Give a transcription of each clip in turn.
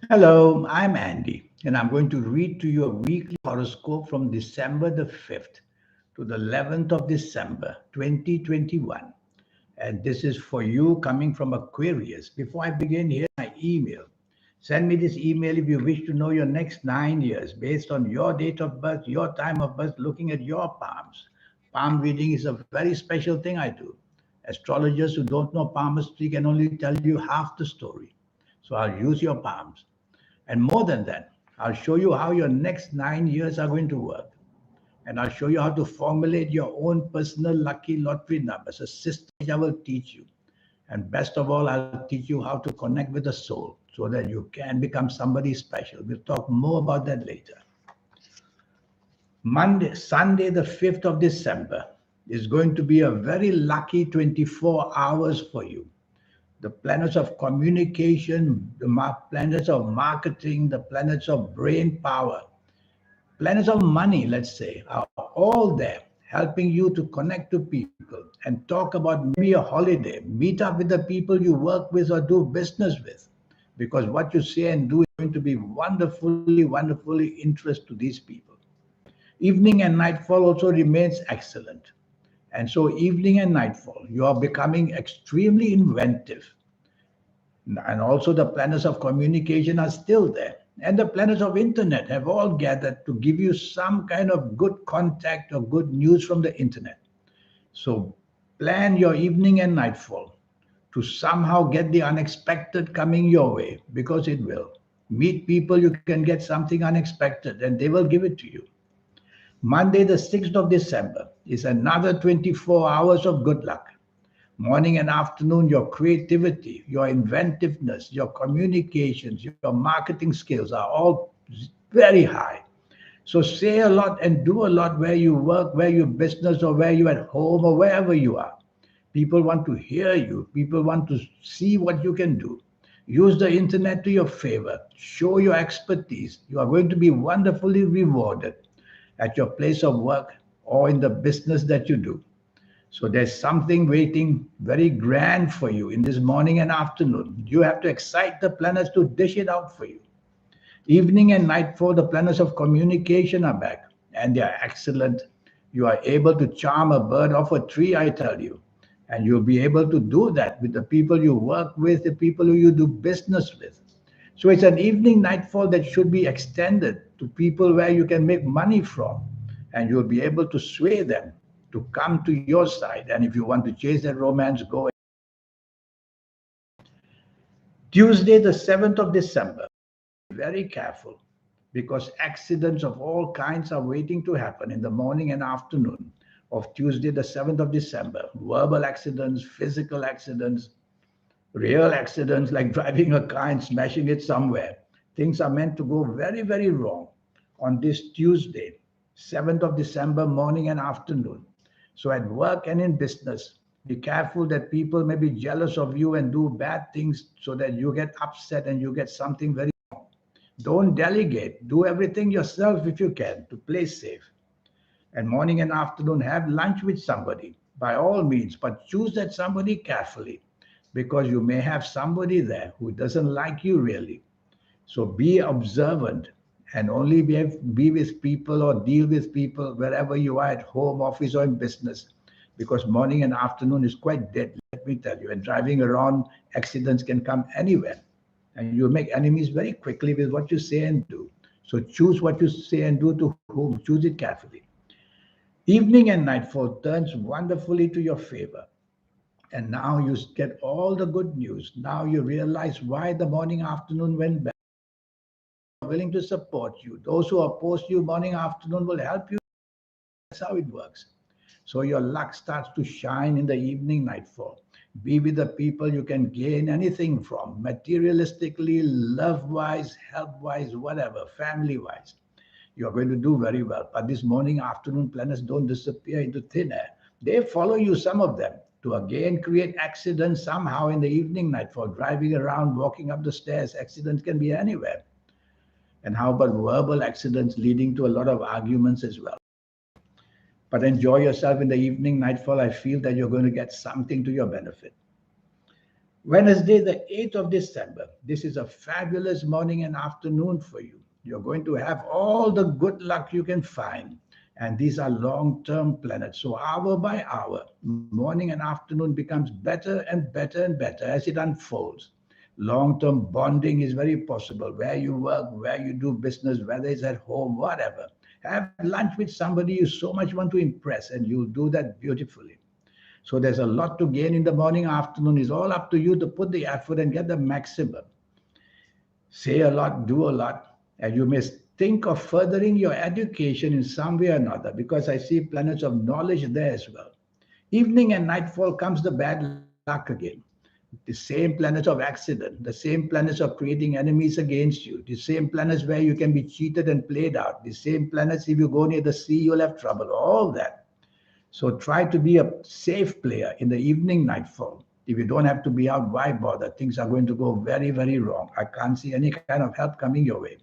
Hello, I'm Andy, and I'm going to read to you a weekly horoscope from December the 5th to the 11th of December 2021. And this is for you coming from Aquarius. Before I begin, here's my email. Send me this email if you wish to know your next 9 years based on your date of birth, your time of birth, looking at your palms. Palm reading is a very special thing I do. Astrologers who don't know palmistry can only tell you half the story. So I'll use your palms. And more than that, I'll show you how your next 9 years are going to work. And I'll show you how to formulate your own personal lucky lottery numbers, a system which I will teach you. And best of all, I'll teach you how to connect with the soul so that you can become somebody special. We'll talk more about that later. Sunday, the 5th of December, is going to be a very lucky 24 hours for you. The planets of communication, the planets of marketing, the planets of brain power, planets of money, let's say, are all there helping you to connect to people and talk about maybe a holiday, meet up with the people you work with or do business with. Because what you say and do is going to be wonderfully, wonderfully interest to these people. Evening and nightfall also remains excellent. And so, evening and nightfall, you are becoming extremely inventive, and also the planets of communication are still there, and the planets of internet have all gathered to give you some kind of good contact or good news from the internet. So plan your evening and nightfall to somehow get the unexpected coming your way, because it will. Meet people, you can get something unexpected and they will give it to you. Monday the 6th of December is another 24 hours of good luck. Morning and afternoon, your creativity, your inventiveness, your communications, your marketing skills are all very high. So say a lot and do a lot where you work, where you business, or where you at home, or wherever you are. People want to hear you. People want to see what you can do. Use the internet to your favor. Show your expertise. You are going to be wonderfully rewarded at your place of work or in the business that you do. So there's something waiting very grand for you in this morning and afternoon. You have to excite the planets to dish it out for you. Evening and nightfall, the planets of communication are back, and they are excellent. You are able to charm a bird off a tree, I tell you. And you'll be able to do that with the people you work with, the people who you do business with. So it's an evening nightfall that should be extended to people where you can make money from, and you'll be able to sway them to come to your side. And if you want to chase that romance, go. Tuesday, the 7th of December, very careful, because accidents of all kinds are waiting to happen in the morning and afternoon of Tuesday, the 7th of December. Verbal accidents, physical accidents, real accidents like driving a car and smashing it somewhere. Things are meant to go very, very wrong on this Tuesday, 7th of December, morning and afternoon. So at work and in business, be careful that people may be jealous of you and do bad things so that you get upset and you get something very wrong. Don't delegate. Do everything yourself if you can to play safe. And morning and afternoon, have lunch with somebody by all means, but choose that somebody carefully, because you may have somebody there who doesn't like you really. So be observant and only be with people or deal with people wherever you are, at home, office, or in business, because morning and afternoon is quite dead, let me tell you. And driving around, accidents can come anywhere. And you make enemies very quickly with what you say and do. So choose what you say and do to whom. Choose it carefully. Evening and nightfall turns wonderfully to your favor. And now you get all the good news. Now you realize why the morning afternoon went bad. Willing to support you. Those who oppose you morning afternoon will help you. That's how it works. So your luck starts to shine in the evening nightfall. Be with the people you can gain anything from, materialistically, love wise, health wise, whatever, family wise. You're going to do very well. But this morning, afternoon planets don't disappear into thin air. They follow you, some of them, to again create accidents somehow in the evening nightfall, driving around, walking up the stairs. Accidents can be anywhere. And how about verbal accidents leading to a lot of arguments as well? But enjoy yourself in the evening nightfall. I feel that you're going to get something to your benefit. Wednesday, the 8th of December. This is a fabulous morning and afternoon for you. You're going to have all the good luck you can find. And these are long-term planets. So hour by hour, morning and afternoon becomes better and better and better as it unfolds. Long-term bonding is very possible. Where you work, where you do business, whether it's at home, whatever. Have lunch with somebody you so much want to impress, and you'll do that beautifully. So there's a lot to gain in the morning, afternoon. It's all up to you to put the effort and get the maximum. Say a lot, do a lot, and you may think of furthering your education in some way or another because I see planets of knowledge there as well. Evening and nightfall comes the bad luck again. The same planets of accident, the same planets of creating enemies against you, the same planets where you can be cheated and played out, the same planets if you go near the sea, you'll have trouble, all that. So try to be a safe player in the evening nightfall. If you don't have to be out, why bother? Things are going to go very, very wrong. I can't see any kind of help coming your way.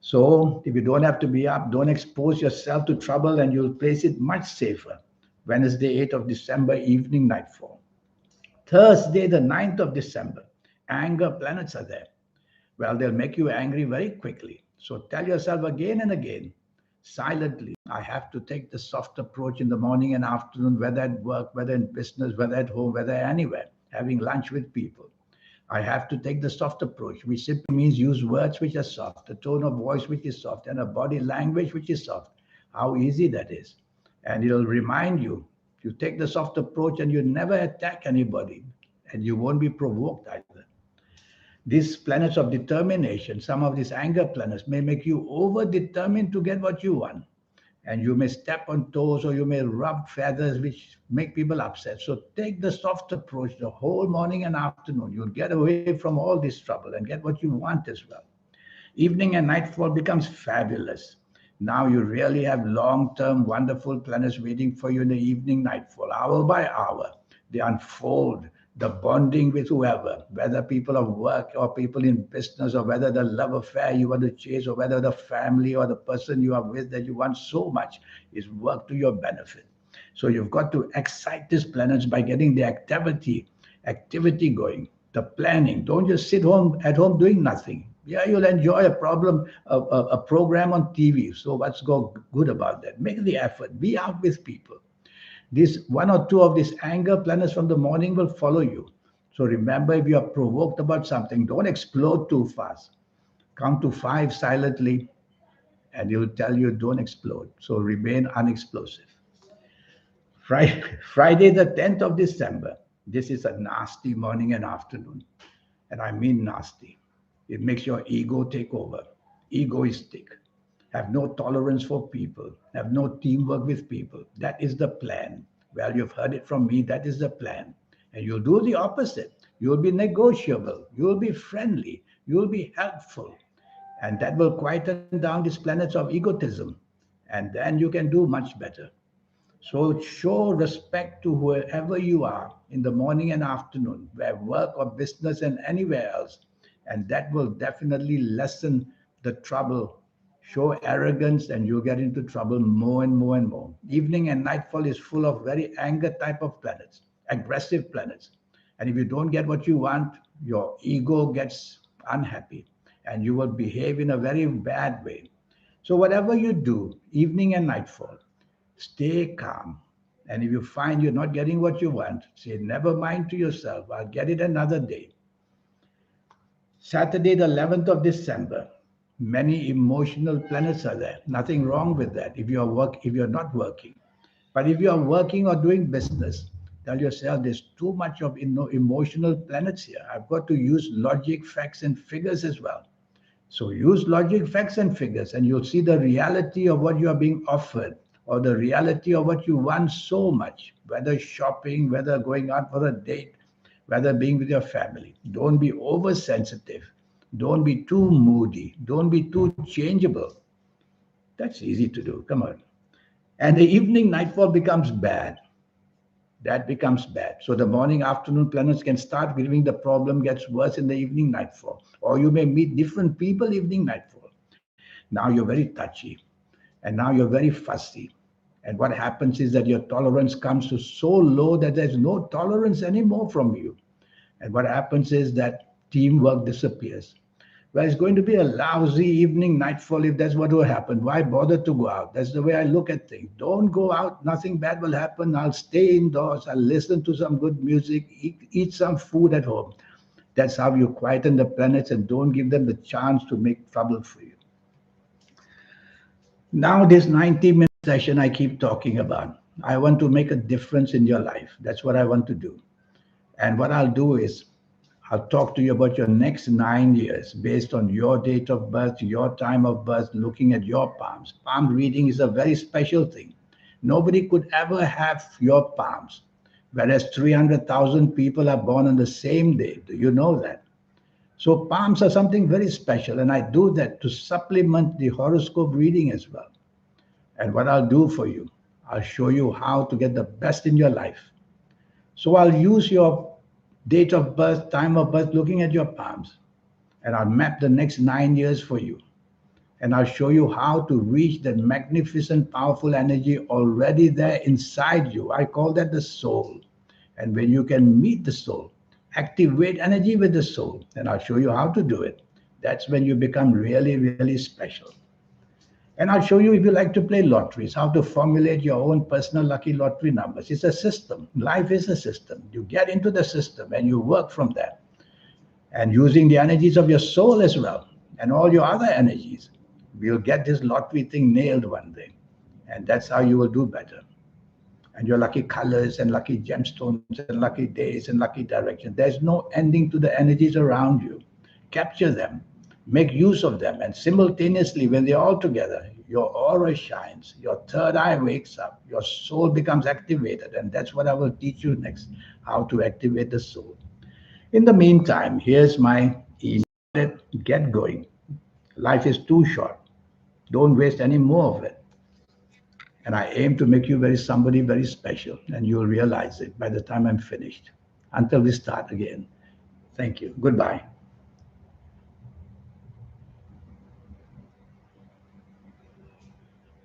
So if you don't have to be up, don't expose yourself to trouble and you'll place it much safer. Wednesday, 8th of December, evening nightfall. Thursday, the 9th of December. Anger planets are there. Well, they'll make you angry very quickly. So tell yourself again and again, silently, I have to take the soft approach in the morning and afternoon, whether at work, whether in business, whether at home, whether anywhere, having lunch with people. I have to take the soft approach, which simply means use words which are soft, a tone of voice which is soft, and a body language which is soft. How easy that is. And it'll remind you, you take the soft approach and you never attack anybody, and you won't be provoked either. These planets of determination, some of these anger planets may make you over determined to get what you want. And you may step on toes or you may rub feathers which make people upset. So take the soft approach the whole morning and afternoon. You'll get away from all this trouble and get what you want as well. Evening and nightfall becomes fabulous. Now you really have long-term wonderful planets waiting for you in the evening nightfall, hour by hour. They unfold the bonding with whoever, whether people of work or people in business, or whether the love affair you want to chase, or whether the family or the person you are with that you want so much is work to your benefit. So you've got to excite these planets by getting the activity going, the planning. Don't just sit home at home doing nothing. Yeah, you'll enjoy a program on TV. So what's good about that? Make the effort. Be out with people. These one or two of these anger planets from the morning will follow you. So remember, if you are provoked about something, don't explode too fast. Count to 5 silently, and he'll tell you don't explode. So remain unexplosive. Friday, the 10th of December. This is a nasty morning and afternoon. And I mean nasty. It makes your ego take over. Egoistic. Have no tolerance for people. Have no teamwork with people. That is the plan. Well, you've heard it from me. That is the plan. And you'll do the opposite. You'll be negotiable. You'll be friendly. You'll be helpful. And that will quieten down these planets of egotism. And then you can do much better. So show respect to whoever you are in the morning and afternoon, where work or business and anywhere else. And that will definitely lessen the trouble. Show arrogance and you'll get into trouble more and more and more. Evening and nightfall is full of very anger type of planets, aggressive planets. And if you don't get what you want, your ego gets unhappy and you will behave in a very bad way. So whatever you do, evening and nightfall, stay calm. And if you find you're not getting what you want, say, never mind to yourself, I'll get it another day. Saturday, the 11th of December. Many emotional planets are there. Nothing wrong with that if you're not working. But if you are working or doing business, tell yourself there's too much of emotional planets here. I've got to use logic, facts, and figures as well. So use logic, facts, and figures, and you'll see the reality of what you are being offered, or the reality of what you want so much, whether shopping, whether going out for a date, whether being with your family. Don't be oversensitive. Don't be too moody. Don't be too changeable. That's easy to do. Come on. And the evening nightfall becomes bad. That becomes bad. So the morning afternoon planets can start giving the problem gets worse in the evening nightfall. Or you may meet different people evening nightfall. Now you're very touchy. And now you're very fussy. And what happens is that your tolerance comes to so low that there's no tolerance anymore from you. And what happens is that teamwork disappears. Well, it's going to be a lousy evening, nightfall, if that's what will happen. Why bother to go out? That's the way I look at things. Don't go out. Nothing bad will happen. I'll stay indoors. I'll listen to some good music, eat some food at home. That's how you quieten the planets and don't give them the chance to make trouble for you. Now, this 90-minute session I keep talking about, I want to make a difference in your life. That's what I want to do. And what I'll do is I'll talk to you about your next 9 years based on your date of birth, your time of birth, looking at your palms. Palm reading is a very special thing. Nobody could ever have your palms, whereas 300,000 people are born on the same day. Do you know that? So palms are something very special, and I do that to supplement the horoscope reading as well. And what I'll do for you, I'll show you how to get the best in your life. So I'll use your date of birth, time of birth, looking at your palms, and I'll map the next 9 years for you. And I'll show you how to reach that magnificent, powerful energy already there inside you. I call that the soul. And when you can meet the soul, activate energy with the soul, and I'll show you how to do it. That's when you become really, really special. And I'll show you, if you like to play lotteries, how to formulate your own personal lucky lottery numbers. It's a system. Life is a system. You get into the system and you work from there. And using the energies of your soul as well and all your other energies, we'll get this lottery thing nailed one day. And that's how you will do better. And your lucky colors and lucky gemstones and lucky days and lucky direction. There's no ending to the energies around you. Capture them, make use of them, and simultaneously, when they're all together, your aura shines, your third eye wakes up, your soul becomes activated. And that's what I will teach you next, how to activate the soul. In the meantime, here's my email. Get going. Life is too short. Don't waste any more of it. And I aim to make you somebody very special, and you'll realize it by the time I'm finished. Until we start again. Thank you. Goodbye.